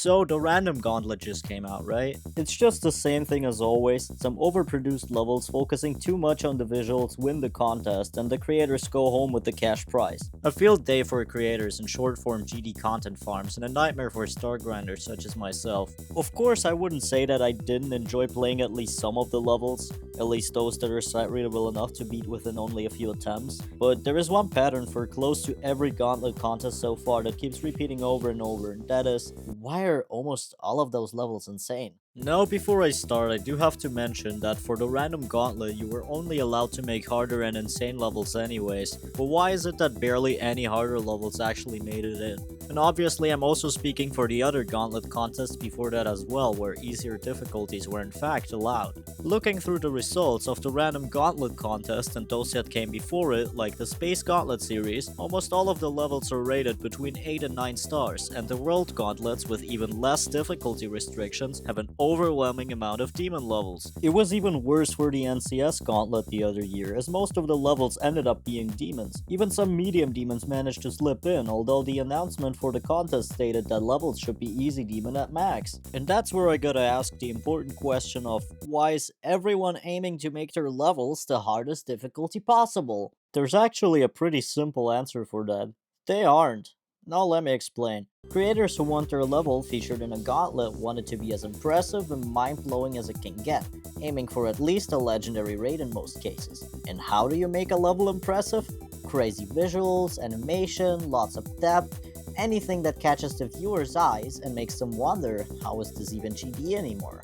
So the random Gauntlet just came out, right? It's just the same thing as always, some overproduced levels focusing too much on the visuals win the contest and the creators go home with the cash prize. A field day for creators and short-form GD content farms and a nightmare for star grinders such as myself. Of course, I wouldn't say that I didn't enjoy playing at least some of the levels, at least those that are sight readable enough to beat within only a few attempts, but there is one pattern for close to every Gauntlet contest so far that keeps repeating over and over, and that is, why are almost all of those levels insane? Now, before I start, I do have to mention that for the random Gauntlet, you were only allowed to make harder and insane levels anyways, but why is it that barely any harder levels actually made it in? And obviously, I'm also speaking for the other Gauntlet contests before that as well, where easier difficulties were in fact allowed. Looking through the results of the random Gauntlet contest and those that came before it, like the Space Gauntlet series, almost all of the levels are rated between 8 and 9 stars, and the World Gauntlets with even less difficulty restrictions have an overwhelming amount of demon levels. It was even worse for the NCS Gauntlet the other year, as most of the levels ended up being demons. Even some medium demons managed to slip in, although the announcement for the contest stated that levels should be easy demon at max. And that's where I gotta ask the important question of, why is everyone aiming to make their levels the hardest difficulty possible? There's actually a pretty simple answer for that. They aren't. Now let me explain. Creators who want their level featured in a Gauntlet want it to be as impressive and mind-blowing as it can get, aiming for at least a legendary raid in most cases. And how do you make a level impressive? Crazy visuals, animation, lots of depth, anything that catches the viewer's eyes and makes them wonder, how is this even GD anymore?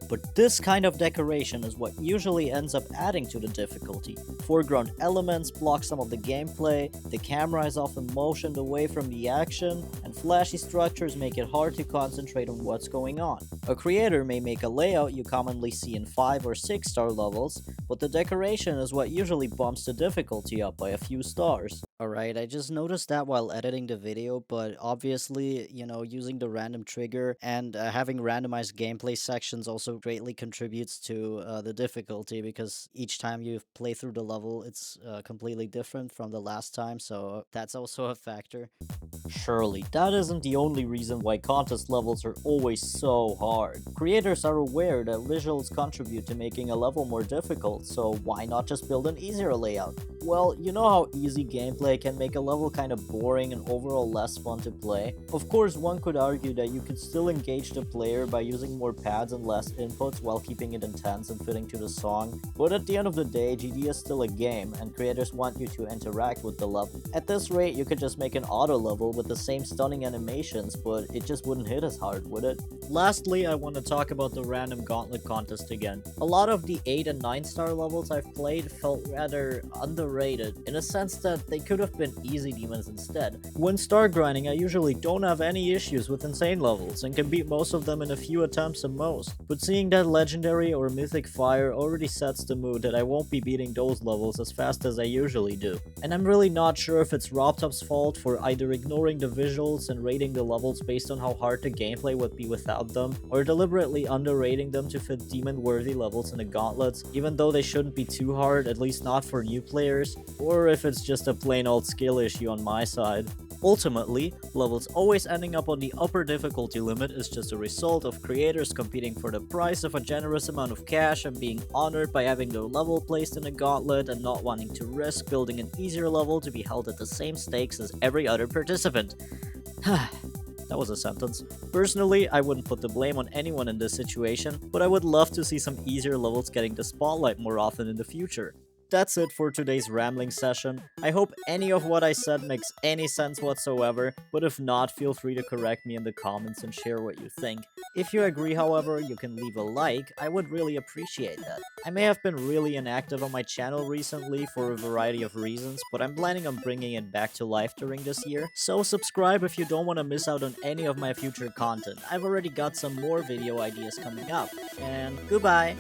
But this kind of decoration is what usually ends up adding to the difficulty. Foreground elements block some of the gameplay, the camera is often motioned away from the action, and flashy structures make it hard to concentrate on what's going on. A creator may make a layout you commonly see in 5 or 6 star levels, but the decoration is what usually bumps the difficulty up by a few stars. Alright, I just noticed that while editing the video, but obviously, using the random trigger and having randomized gameplay sections also greatly contributes to the difficulty, because each time you play through the level, it's completely different from the last time, so that's also a factor. Surely, that isn't the only reason why contest levels are always so hard. Creators are aware that visuals contribute to making a level more difficult, so why not just build an easier layout? Well, you know how easy gameplay can make a level kind of boring and overall less fun to play? Of course, one could argue that you could still engage the player by using more pads and less inputs while keeping it intense and fitting to the song, but at the end of the day, GD is still a game, and creators want you to interact with the level. At this rate, you could just make an auto level with the same stunning animations, but it just wouldn't hit as hard, would it? Lastly, I want to talk about the random Gauntlet contest again. A lot of the 8 and 9 star levels I've played felt rather underrated, in a sense that they could have been easy demons instead. When star grinding, I usually don't have any issues with insane levels, and can beat most of them in a few attempts at most, but seeing that legendary or mythic fire already sets the mood that I won't be beating those levels as fast as I usually do. And I'm really not sure if it's RobTop's fault for either ignoring the visuals and rating the levels based on how hard the gameplay would be without them, or deliberately underrating them to fit demon-worthy levels in the gauntlets, even though they shouldn't be too hard, at least not for new players, or if it's just a plain old skill issue on my side. Ultimately, levels always ending up on the upper difficulty limit is just a result of creators competing for the price of a generous amount of cash and being honored by having their level placed in a gauntlet and not wanting to risk building an easier level to be held at the same stakes as every other participant. That was a sentence. Personally, I wouldn't put the blame on anyone in this situation, but I would love to see some easier levels getting the spotlight more often in the future. That's it for today's rambling session. I hope any of what I said makes any sense whatsoever, but if not, feel free to correct me in the comments and share what you think. If you agree, however, you can leave a like. I would really appreciate that. I may have been really inactive on my channel recently for a variety of reasons, but I'm planning on bringing it back to life during this year, so subscribe if you don't want to miss out on any of my future content. I've already got some more video ideas coming up, and goodbye!